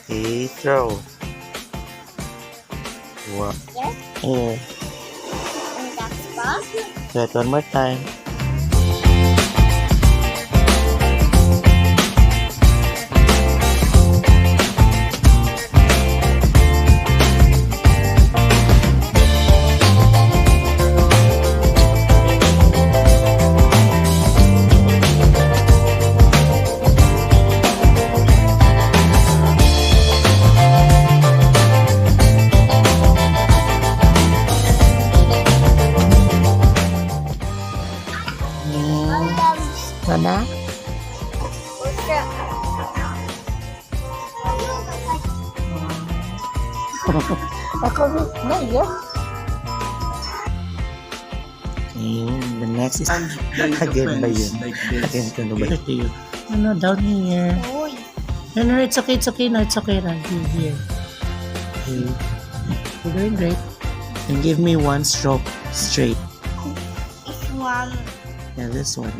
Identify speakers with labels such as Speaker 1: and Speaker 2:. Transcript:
Speaker 1: Okay, throw. Wow.
Speaker 2: Yes.
Speaker 1: Yeah.
Speaker 2: And that's fast.
Speaker 1: Try it one more time. Mana?
Speaker 2: Ako na yun.
Speaker 1: Okay, the next is again ba yun? Again ko na ba yun? Ano, down here.
Speaker 2: Uy.
Speaker 1: No, it's okay na, it's okay na. Here. Okay. You're doing great. And give me one stroke straight.
Speaker 2: This one.
Speaker 1: Yeah, this one.